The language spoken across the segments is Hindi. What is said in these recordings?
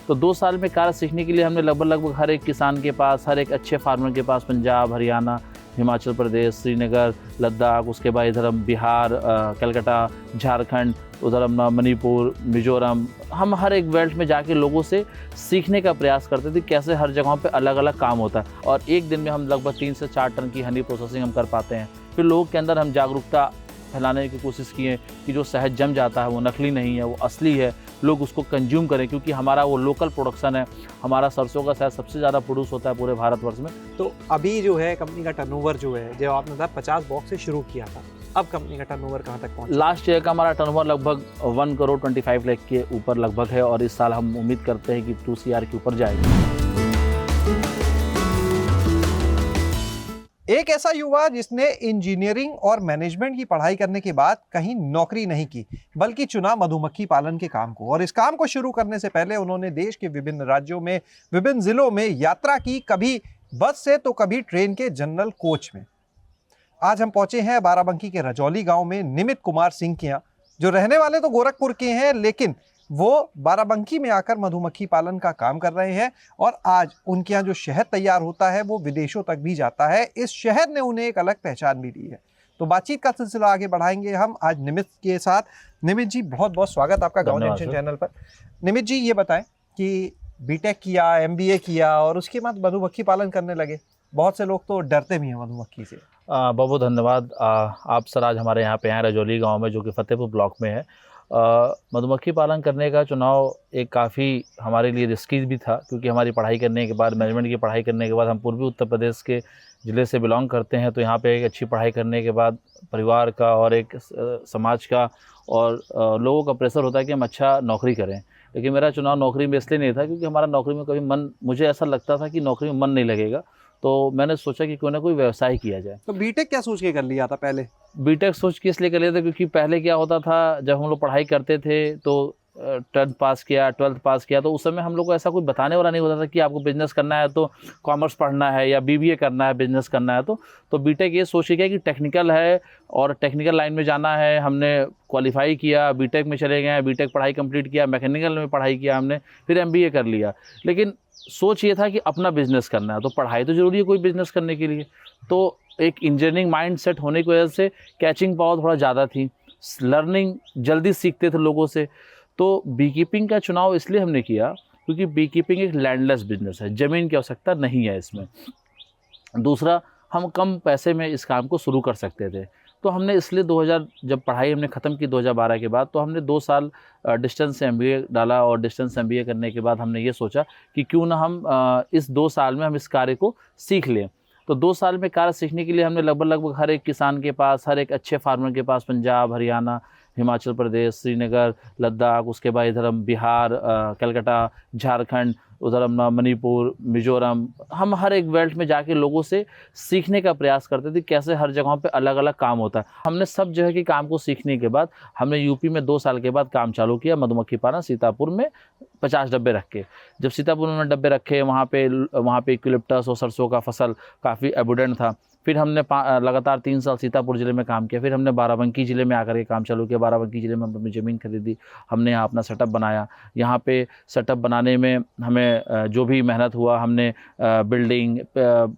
तो 2 साल में कार्य सीखने के लिए हमने लगभग हर एक किसान के पास, हर एक अच्छे फार्मर के पास पंजाब, हरियाणा, हिमाचल प्रदेश, श्रीनगर, लद्दाख, उसके बाद इधर हम बिहार, कलकत्ता, झारखंड, उधर हम मणिपुर, मिजोरम, हम हर एक बेल्ट में जाके लोगों से सीखने का प्रयास करते थे कैसे हर जगहों पे अलग अलग काम होता है। और एक दिन में हम लगभग 3 से 4 टन की हनी प्रोसेसिंग हम कर पाते हैं। फिर लोगों के अंदर हम जागरूकता फैलाने की कोशिश किए कि जो शहद जम जाता है वो नकली नहीं है, वो असली है, लोग उसको कंज्यूम करें, क्योंकि हमारा वो लोकल प्रोडक्शन है। हमारा सरसों का शहद सबसे ज़्यादा प्रोड्यूस होता है पूरे भारतवर्ष में। तो अभी जो है कंपनी का टर्नओवर जो है, जो आपने बताया 50 बॉक्स से शुरू किया था, अब कंपनी का टर्नओवर कहाँ तक पहुँचा? लास्ट ईयर का हमारा टर्नओवर लगभग 1 करोड़ 25 लाख के ऊपर लगभग है, और इस साल हम उम्मीद करते हैं कि 2 CR के ऊपर जाएगा। एक ऐसा युवा जिसने इंजीनियरिंग और मैनेजमेंट की पढ़ाई करने के बाद कहीं नौकरी नहीं की, बल्कि चुना मधुमक्खी पालन के काम को। और इस काम को शुरू करने से पहले उन्होंने देश के विभिन्न राज्यों में, विभिन्न जिलों में यात्रा की, कभी बस से तो कभी ट्रेन के जनरल कोच में। आज हम पहुंचे हैं बाराबंकी के रजौली गांव में निमित कुमार सिंह के यहाँ, जो रहने वाले तो गोरखपुर के हैं, लेकिन वो बाराबंकी में आकर मधुमक्खी पालन का काम कर रहे हैं। और आज उनके यहाँ जो शहद तैयार होता है वो विदेशों तक भी जाता है। इस शहद ने उन्हें एक अलग पहचान भी दी है। तो बातचीत का सिलसिला आगे बढ़ाएंगे हम आज निमित के साथ। निमित जी, बहुत बहुत स्वागत आपका गांव जंक्शन चैनल पर। निमित जी, ये बताएं कि बीटेक किया, MBA किया और उसके बाद मधुमक्खी पालन करने लगे। बहुत से लोग तो डरते भी हैं मधुमक्खी से। बहुत बहुत धन्यवाद। आप सर आज हमारे यहाँ पे हैं रजौली गांव में, जो कि फतेहपुर ब्लॉक में है। मधुमक्खी पालन करने का चुनाव एक काफ़ी हमारे लिए रिस्की भी था, क्योंकि हमारी पढ़ाई करने के बाद, मैनेजमेंट की पढ़ाई करने के बाद, हम पूर्वी उत्तर प्रदेश के ज़िले से बिलोंग करते हैं। तो यहाँ पे एक अच्छी पढ़ाई करने के बाद परिवार का और एक समाज का और लोगों का प्रेशर होता है कि हम अच्छा नौकरी करें। लेकिन मेरा चुनाव नौकरी में इसलिए नहीं था क्योंकि हमारा नौकरी में कभी मन, मुझे ऐसा लगता था कि नौकरी में मन नहीं लगेगा। तो मैंने सोचा कि क्यों ना कोई व्यवसाय किया जाए। तो बीटेक क्या सोच के कर लिया था पहले? बीटेक सोच के इसलिए कर लिया था क्योंकि पहले क्या होता था, जब हम लोग पढ़ाई करते थे तो 10th पास किया, 12th पास किया, तो उस समय हम लोग को ऐसा कुछ बताने वाला नहीं होता था कि आपको बिजनेस करना है तो कॉमर्स पढ़ना है या BBA करना है, बिजनेस करना है। तो बीटेक ये सोच के कि टेक्निकल है और टेक्निकल लाइन में जाना है। हमने क्वालिफाई किया, बीटेक में चले गए, बीटेक पढ़ाई कंप्लीट किया, मैकेनिकल में पढ़ाई किया हमने, फिर MBA कर लिया। लेकिन सोच ये था कि अपना बिजनेस करना है, तो पढ़ाई तो ज़रूरी है कोई बिजनेस करने के लिए। तो एक इंजीनियरिंग माइंड सेट होने की वजह से कैचिंग पावर थोड़ा ज़्यादा थी, लर्निंग जल्दी सीखते थे लोगों से। तो बीकीपिंग का चुनाव इसलिए हमने किया क्योंकि बीकीपिंग एक लैंडलेस बिजनेस है, ज़मीन की आवश्यकता नहीं है इसमें। दूसरा, हम कम पैसे में इस काम को शुरू कर सकते थे। तो हमने इसलिए 2000 जब पढ़ाई हमने ख़त्म की 2012 के बाद, तो हमने 2 साल डिस्टेंस MBA डाला। और डिस्टेंस MBA करने के बाद हमने ये सोचा कि क्यों ना हम इस 2 साल में हम इस कार्य को सीख लें। तो 2 साल में कार्य सीखने के लिए हमने लगभग हर एक किसान के पास, हर एक अच्छे फार्मर के पास पंजाब, हरियाणा, हिमाचल प्रदेश, श्रीनगर, लद्दाख, उसके बाद इधर हम बिहार, कलकत्ता, झारखंड, उधर हम मणिपुर, मिजोरम, हम हर एक बेल्ट में जाके लोगों से सीखने का प्रयास करते थे कैसे हर जगहों पे अलग अलग काम होता है। हमने सब जगह के काम को सीखने के बाद हमने यूपी में 2 साल के बाद काम चालू किया मधुमक्खी पालन, सीतापुर में 50 डब्बे रख के। जब सीतापुर में डब्बे रखे, वहाँ पे यूकलिप्टस और सरसों का फसल काफ़ी एबुडेंट था। फिर हमने लगातार 3 साल सीतापुर ज़िले में काम किया। फिर हमने बाराबंकी ज़िले में आकर के काम चालू किया। बाराबंकी ज़िले में हमने अपनी ज़मीन खरीदी, हमने यहाँ अपना सेटअप बनाया। यहाँ पे सेटअप बनाने में हमें जो भी मेहनत हुआ, हमने बिल्डिंग,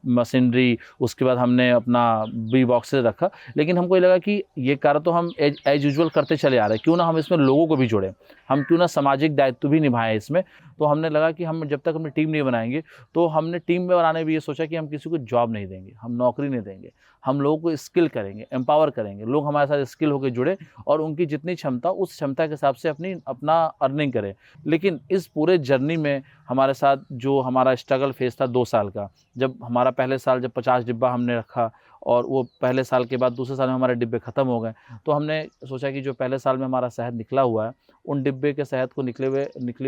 मशीनरी, उसके बाद हमने अपना बी बॉक्सेस रखा। लेकिन हमको ये लगा कि ये कार्य तो हम एज यूजुअल करते चले आ रहे हैं, क्यों ना हम इसमें लोगों को भी जोड़ें, हम क्यों ना सामाजिक दायित्व भी निभाएं इसमें। तो हमने लगा कि हम जब तक अपनी टीम नहीं बनाएंगे, तो हमने टीम में बनाने भी ये सोचा कि हम किसी को जॉब नहीं देंगे, हम नौकरी नहीं देंगे, हम लोगों को स्किल करेंगे, एम्पावर करेंगे, लोग हमारे साथ स्किल होकर जुड़े और उनकी जितनी क्षमता, उस क्षमता के हिसाब से अपना अर्निंग करें। लेकिन इस पूरे जर्नी में हमारे साथ जो हमारा स्ट्रगल फेस था 2 साल का, जब हमारा पहले साल जब 50 डिब्बा हमने रखा और वो पहले साल के बाद दूसरे साल में हमारे डिब्बे ख़त्म हो गए, तो हमने सोचा कि जो पहले साल में हमारा शहद निकला हुआ है, उन डिब्बे के शहद को, निकले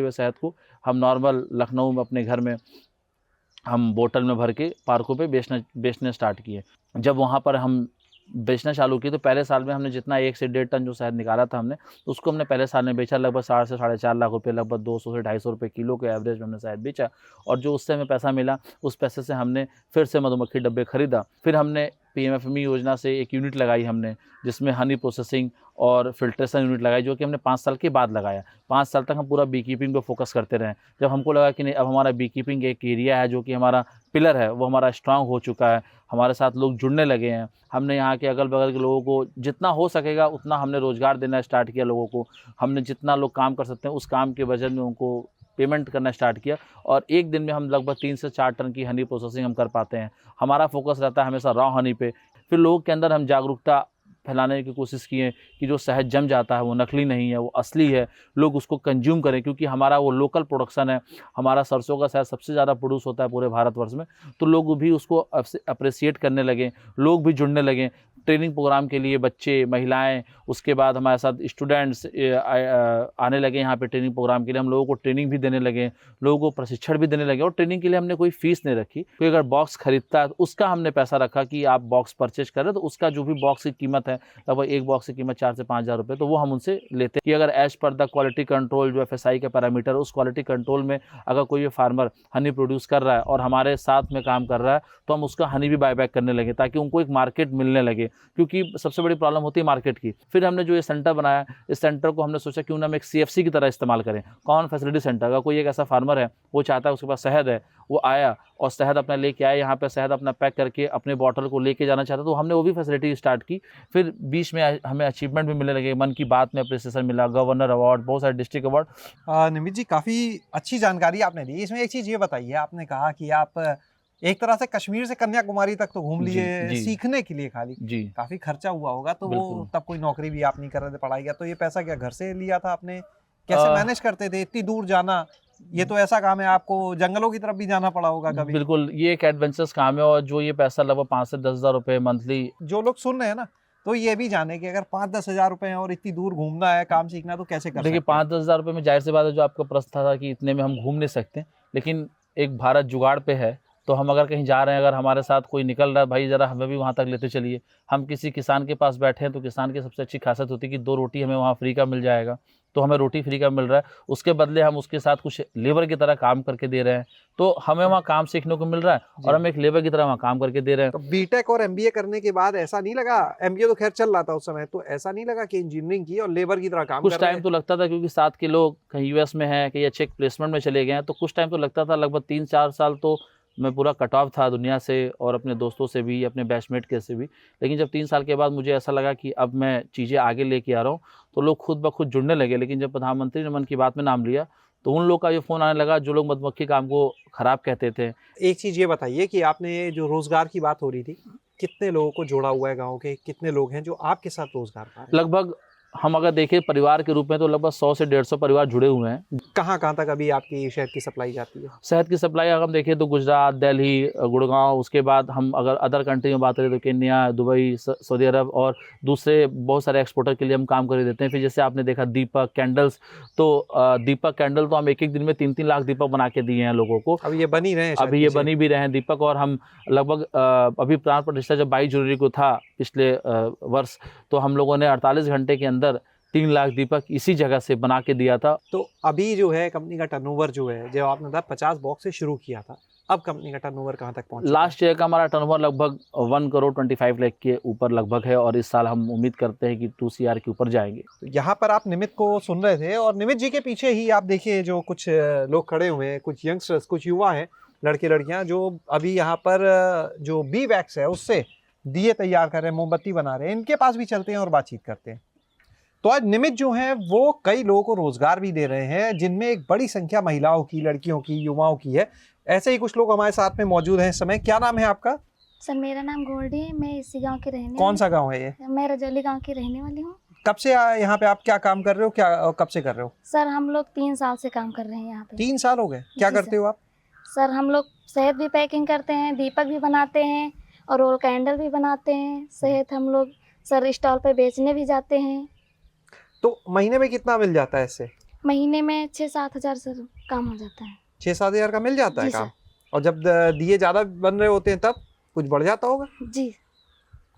हुए शहद को हम नॉर्मल लखनऊ में अपने घर में हम बोतल में भर के पार्कों पे बेचने स्टार्ट किए। जब वहाँ पर हम बेचना चालू किए तो पहले साल में हमने जितना 1 से 1.5 टन जो शहद निकाला था हमने, तो उसको हमने पहले साल में बेचा लगभग 4 से 4.5 लाख रुपये, लगभग 200 से 250 रुपये किलो के एवरेज में हमने शहद बेचा। और जो उससे हमें पैसा मिला, उस पैसे से हमने फिर से मधुमक्खी डब्बे खरीदा। फिर हमने PMFME योजना से एक यूनिट लगाई हमने, जिसमें हनी प्रोसेसिंग और फिल्ट्रेशन यूनिट लगाई, जो कि हमने 5 साल के बाद लगाया। 5 साल तक हम पूरा बी कीपिंग पे फोकस करते रहे। जब हमको लगा कि नहीं, अब हमारा बी कीपिंग एक एरिया है जो कि हमारा पिलर है, वो हमारा स्ट्रांग हो चुका है, हमारे साथ लोग जुड़ने लगे हैं, हमने यहाँ के अगल बगल के लोगों को जितना हो सकेगा उतना हमने रोज़गार देना स्टार्ट किया लोगों को। हमने जितना लोग काम कर सकते हैं उस काम के वजह में उनको पेमेंट करना स्टार्ट किया, और एक दिन में हम लगभग 3 से 4 टन की हनी प्रोसेसिंग हम कर पाते हैं। हमारा फोकस रहता है हमेशा रॉ हनी पे। फिर लोगों के अंदर हम जागरूकता फैलाने की कोशिश किए कि जो शहद जम जाता है वो नकली नहीं है, वो असली है, लोग उसको कंज्यूम करें, क्योंकि हमारा वो लोकल प्रोडक्शन है। हमारा सरसों का शहद सबसे ज़्यादा प्रोड्यूस होता है पूरे भारतवर्ष में, तो लोग भी उसको अप्रिसिएट करने लगे, लोग भी जुड़ने लगे। ट्रेनिंग प्रोग्राम के लिए बच्चे, महिलाएं, उसके बाद हमारे साथ स्टूडेंट्स आने लगे यहाँ पे ट्रेनिंग प्रोग्राम के लिए। हम लोगों को ट्रेनिंग भी देने लगे, लोगों को प्रशिक्षण भी देने लगे, और ट्रेनिंग के लिए हमने कोई फीस नहीं रखी। कोई अगर बॉक्स खरीदता है तो उसका हमने पैसा रखा कि आप बॉक्स परचेज करें, तो उसका जो भी बॉक्स की कीमत है, लगभग एक बॉक्स की कीमत 4 से 5 हज़ार रुपये, तो वो हम उनसे लेते हैं कि अगर as per the quality control जो FSI का पैरामीटर, उस क्वालिटी कंट्रोल में अगर कोई फार्मर हनी प्रोड्यूस कर रहा है और हमारे साथ में काम कर रहा है, तो हम उसका हनी भी बायबैक करने लगे, ताकि उनको एक मार्केट मिलने लगे, क्योंकि सबसे बड़ी प्रॉब्लम होती है मार्केट की। फिर हमने जो ये सेंटर बनाया, इस सेंटर को हमने सोचा क्यों ना हम एक CFC की तरह इस्तेमाल करें, कॉमन फैसिलिटी सेंटर। अगर कोई एक ऐसा फार्मर है, वो चाहता है उसके पास शहद है, वो आया और शहद अपना लेके आया, यहाँ पे शहद अपना पैक करके अपने बॉटल को लेके जाना चाहता, तो हमने वो भी फैसिलिटी स्टार्ट की। फिर बीच में हमें अचीवमेंट भी मिलने लगे, मन की बात में अप्रिसिएशन मिला, गवर्नर अवार्ड, बहुत सारे डिस्ट्रिक्ट अवार्ड। निमित जी, काफ़ी अच्छी जानकारी आपने दी। इसमें एक चीज़ ये बताइए, आपने कहा कि आप एक तरह से कश्मीर से कन्याकुमारी तक तो घूम जी, लिए जी। सीखने के लिए खाली। जी, काफ़ी खर्चा हुआ होगा, तो वो बिल्कुल। तब कोई नौकरी भी आप नहीं कर रहे थे, पढ़ाई का, तो ये पैसा क्या घर से लिया था आपने? कैसे मैनेज करते थे इतनी दूर जाना? ये तो ऐसा काम है, आपको जंगलों की तरफ भी जाना पड़ा होगा कभी। बिल्कुल, ये एक एडवेंचरस काम है, और जो ये पैसा लगभग 5 से 10 हज़ार रुपये मंथली। जो लोग सुन रहे हैं ना, तो ये भी जाने कि अगर 5-10 हज़ार रुपए हैं और इतनी दूर घूमना है, काम सीखना है, तो कैसे कर देखिए, सकते हैं? 5-10 हज़ार रुपये में जाहिर सी बात है, जो आपका प्रश्न था कि इतने में हम घूम नहीं सकते, लेकिन एक भारत जुगाड़ पे है, तो हम अगर कहीं जा रहे हैं, अगर हमारे साथ कोई निकल रहा है, भाई ज़रा हमें भी वहाँ तक लेते चलिए। हम किसी किसान के पास बैठे हैं, तो किसान की सबसे अच्छी खासियत होती है कि 2 रोटी हमें वहाँ फ्री का मिल जाएगा, तो हमें रोटी फ्री का मिल रहा है, उसके बदले हम उसके साथ कुछ लेबर की तरह काम करके दे रहे हैं, तो हमें वहाँ काम सीखने को मिल रहा है, और हम एक लेबर की तरह वहाँ काम करके दे रहे हैं। तो बीटेक और एमबीए करने के बाद ऐसा नहीं लगा, एमबीए तो खैर चल रहा था उस समय, तो ऐसा नहीं लगा कि इंजीनियरिंग की और लेबर की तरह काम कुछ कर रहे टाइम हैं? तो लगता था, क्योंकि साथ के लोग कहीं US में हैं, कहीं अच्छे प्लेसमेंट में चले गए हैं, तो कुछ टाइम तो लगता था, लगभग 3-4 साल तो मैं पूरा कट ऑफ था दुनिया से और अपने दोस्तों से भी, अपने बैचमेट के से भी। लेकिन जब 3 साल के बाद मुझे ऐसा लगा कि अब मैं चीज़ें आगे लेके आ रहा हूँ, तो लोग खुद ब खुद जुड़ने लगे। लेकिन जब प्रधानमंत्री ने मन की बात में नाम लिया, तो उन लोग का ये फ़ोन आने लगा जो लोग मधुमक्खी काम को ख़राब कहते थे। एक चीज़ ये बताइए कि आपने जो रोजगार की बात हो रही थी, कितने लोगों को जोड़ा हुआ है गाँव के? कितने लोग हैं जो आपके साथ रोजगार पा रहे हैं? लगभग हम अगर देखें परिवार के रूप में, तो लगभग 100 से 150 परिवार जुड़े हुए हैं। कहाँ-कहाँ तक अभी आपकी शहद की सप्लाई जाती है? शहद की सप्लाई अगर हम देखें तो गुजरात, दिल्ली, गुड़गांव, उसके बाद हम अगर अदर कंट्री में बात करें तो केन्या, दुबई, सऊदी अरब और दूसरे बहुत सारे एक्सपोर्टर के लिए हम काम कर देते हैं। फिर जैसे आपने देखा दीपक कैंडल्स, तो दीपक कैंडल तो हम एक-एक दिन में 3-3 लाख दीपक बना के दिए हैं लोगों को। अब ये बन ही रहे हैं शायद अभी ये पीछे। बनी भी रहे हैं दीपक, और हम लगभग अभी प्राण प्रतिष्ठा जब 22 जनवरी को था पिछले वर्ष, तो हम लोगों ने 48 घंटे के अंदर 3 लाख दीपक इसी जगह से बना के दिया था। तो अभी जो है कंपनी का टर्नओवर जो है, जो आपने बताया 50 बॉक्स से शुरू किया था, अब कंपनी का टर्नओवर कहाँ तक पहुँच चुका है? लास्ट ईयर का हमारा टर्नओवर लगभग 1 करोड़ 25 लाख के ऊपर लगभग है, और इस साल हम उम्मीद करते हैं कि 2 CR के ऊपर जाएंगे। तो यहाँ पर आप निमित को सुन रहे थे, और निमित जी के पीछे ही आप देखिए जो कुछ लोग खड़े हुए हैं, कुछ यंगस्टर्स, कुछ युवा हैं, लड़के लड़कियाँ, जो अभी यहाँ पर जो बी वैक्स है उससे दिए तैयार कर रहे हैं, मोमबत्ती बना रहे हैं। इनके पास भी चलते हैं और बातचीत करते हैं। तो आज निमित जो हैं वो कई लोगों को रोजगार भी दे रहे हैं, जिनमें एक बड़ी संख्या महिलाओं की, लड़कियों की, युवाओं की है। ऐसे ही कुछ लोग हमारे साथ में मौजूद हैं इस समय। क्या नाम है आपका? सर मेरा नाम गोल्डी है, मैं इसी गांव की रहने कौन सा गांव है ये? मैं रजौली गांव की रहने वाली हूँ। कब से यहाँ पे आप क्या काम कर रहे हो, क्या कब से कर रहे हो? सर हम लोग 3 साल से काम कर रहे हैं यहाँ पे। 3 साल हो गए। क्या जी करते हो आप? सर हम लोग शहद भी पैकिंग करते हैं, दीपक भी बनाते हैं और रोल कैंडल भी बनाते हैं। शहद हम लोग सर स्टॉल पे बेचने भी जाते हैं। तो महीने में कितना मिल जाता है इससे? महीने में 6-7 हज़ार सर काम हो जाता है। 6-7 हज़ार का मिल जाता है जी काम। सर। और जब दिए ज़्यादा बन रहे होते हैं तब कुछ बढ़ जाता होगा? जी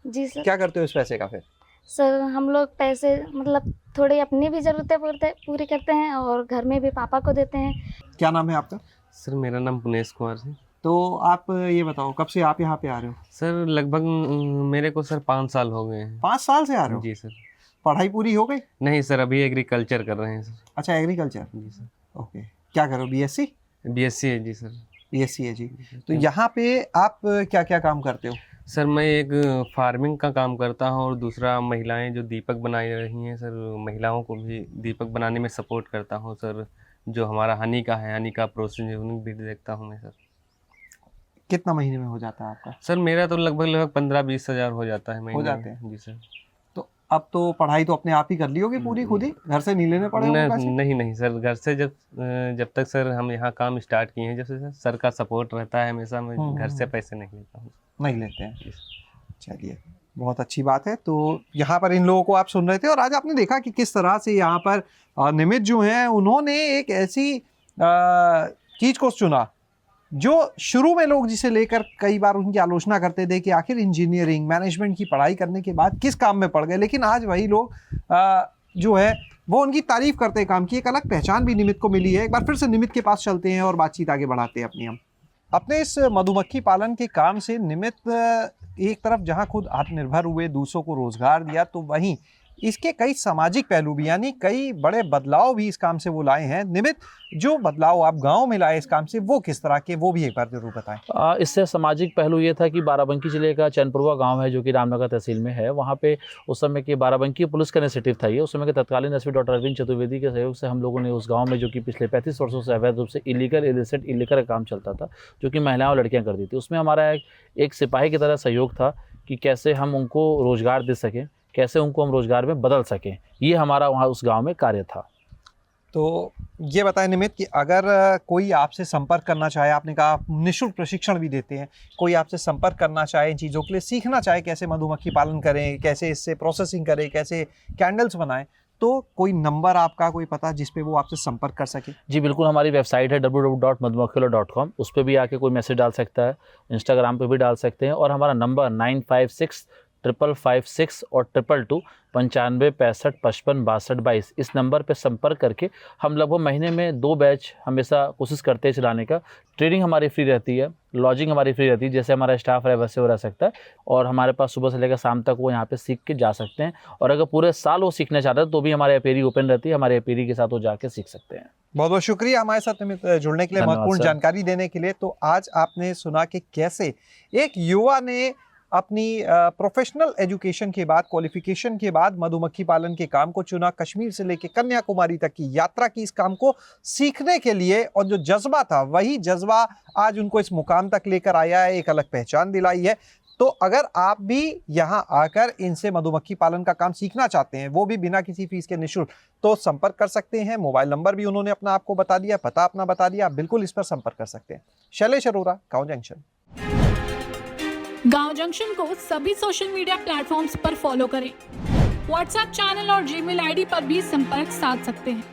जी सर। क्या करते हो इस पैसे का फिर? सर हम लोग पैसे मतलब थोड़ी अपनी भी ज़रूरतें पूरी करते हैं और घर में भी पापा को देते हैं। क्या नाम है आपका? सर मेरा नाम पुनेश कुमार है। तो आप ये बताओ, कब से आप यहाँ पे आ रहे हो? सर लगभग मेरे को सर 5 साल हो गए हैं। 5 साल से आ रहे हो? जी सर। पढ़ाई पूरी हो गई? नहीं सर, अभी एग्रीकल्चर कर रहे हैं सर। अच्छा, एग्रीकल्चर। जी सर, ओके, क्या करो, बीएससी? बीएससी है जी सर। बीएससी है जी। तो यहाँ पे आप क्या क्या काम करते हो? सर मैं एक फार्मिंग का काम करता हूँ और दूसरा महिलाएं जो दीपक बना रही हैं सर, महिलाओं को भी दीपक बनाने में सपोर्ट करता हूँ सर। जो हमारा हनी का है, हनी का प्रोसेस भी देखता हूँ मैं सर। कितना महीने में हो जाता है आपका? सर मेरा तो लगभग 15-20 हज़ार हो जाता है महीने हो जाते में। जी सर। तो अब तो पढ़ाई तो अपने आप ही कर ली होगी पूरी खुद ही, घर से नहीं लेने पड़े होंगे पैसे? नहीं सर, घर से जब तक सर हम यहाँ काम स्टार्ट किए हैं, जब से सर का सपोर्ट रहता है हमेशा, मैं घर से पैसे नहीं लेता हूँ। नहीं लेते हैं। चलिए, बहुत अच्छी बात है। तो यहाँ पर इन लोगों को आप सुन रहे थे और आज आपने देखा कि किस तरह से यहाँ पर निमित जो हैं उन्होंने एक ऐसी चीज़ को चुना जो शुरू में लोग जिसे लेकर कई बार उनकी आलोचना करते थे कि आखिर इंजीनियरिंग मैनेजमेंट की पढ़ाई करने के बाद किस काम में पड़ गए, लेकिन आज वही लोग जो है वो उनकी तारीफ करते हैं काम की। एक अलग पहचान भी निमित को मिली है। एक बार फिर से निमित के पास चलते हैं और बातचीत आगे बढ़ाते हैं अपनी। हम अपने इस मधुमक्खी पालन के काम से निमित एक तरफ जहां खुद आत्मनिर्भर हुए, दूसरों को रोजगार दिया, तो वहीं इसके कई सामाजिक पहलू भी, यानी कई बड़े बदलाव भी इस काम से वो लाए हैं। निमित, जो बदलाव आप गांव में लाए इस काम से, वो किस तरह के, वो भी एक बार जरूर बताएं। इससे सामाजिक पहलू ये था कि बाराबंकी जिले का चैनपुरवा गांव है जो कि रामनगर तहसील में है। वहाँ पे उस समय के बाराबंकी पुलिस का इनिशिएटिव था ये। उस समय के तत्कालीन एसपी डॉक्टर अरविंद चतुर्वेदी के सहयोग से हम लोगों ने उस गाँव में, जो कि पिछले 35 वर्षों से अवैध रूप से इलीगल काम चलता था, जो कि महिलाएं और लड़कियाँ करती थी, उसमें हमारा एक सिपाही की तरह सहयोग था कि कैसे हम उनको रोजगार दे सकें, कैसे उनको हम रोजगार में बदल सकें। ये हमारा वहाँ उस गांव में कार्य था। तो ये बताएं निमित कि अगर कोई आपसे संपर्क करना चाहे, आपने कहा आप निःशुल्क प्रशिक्षण भी देते हैं, कोई आपसे संपर्क करना चाहे, इन चीज़ों के लिए सीखना चाहे, कैसे मधुमक्खी पालन करें, कैसे इससे प्रोसेसिंग करें, कैसे कैंडल्स बनाएं, तो कोई नंबर आपका, कोई पता जिस पे वो आपसे संपर्क कर सके? जी बिल्कुल, हमारी वेबसाइट है www.madhumakkhiwala.com। उस पर भी आके कोई मैसेज डाल सकता है, इंस्टाग्राम पे भी डाल सकते हैं। और हमारा नंबर 956556 और 222 95 65 55 62 22, इस नंबर पे संपर्क करके हम लगभग महीने में 2 बैच हमेशा कोशिश करते हैं चलाने का। ट्रेनिंग हमारी फ्री रहती है, लॉजिंग हमारी फ्री रहती है, जैसे हमारा स्टाफ रहे वैसे वो रह सकता है। और हमारे पास सुबह से लेकर शाम तक वो यहाँ पे सीख के जा सकते हैं। और अगर पूरे साल वो सीखना चाहते हैं तो भी हमारे एपेरी ओपन रहती है, हमारे एपेरी के साथ वो जाके सीख सकते हैं। बहुत बहुत शुक्रिया हमारे साथ निमित जुड़ने के लिए, महत्वपूर्ण जानकारी देने के लिए। तो आज आपने सुना कि कैसे एक युवा ने अपनी प्रोफेशनल एजुकेशन के बाद, क्वालिफिकेशन के बाद मधुमक्खी पालन के काम को चुना, कश्मीर से लेकर कन्याकुमारी तक की यात्रा की इस काम को सीखने के लिए, और जो जज्बा था वही जज्बा आज उनको इस मुकाम तक लेकर आया है, एक अलग पहचान दिलाई है। तो अगर आप भी यहाँ आकर इनसे मधुमक्खी पालन का काम सीखना चाहते हैं, वो भी बिना किसी फीस के निःशुल्क, तो संपर्क कर सकते हैं। मोबाइल नंबर भी उन्होंने अपना आपको बता दिया, पता अपना बता दिया, आप बिल्कुल इस पर संपर्क कर सकते हैं। शैलेश अरोरा, गाँव जंक्शन। गांव जंक्शन को सभी सोशल मीडिया प्लेटफॉर्म्स पर फॉलो करें। व्हाट्सएप चैनल और जीमेल आईडी पर भी संपर्क साध सकते हैं।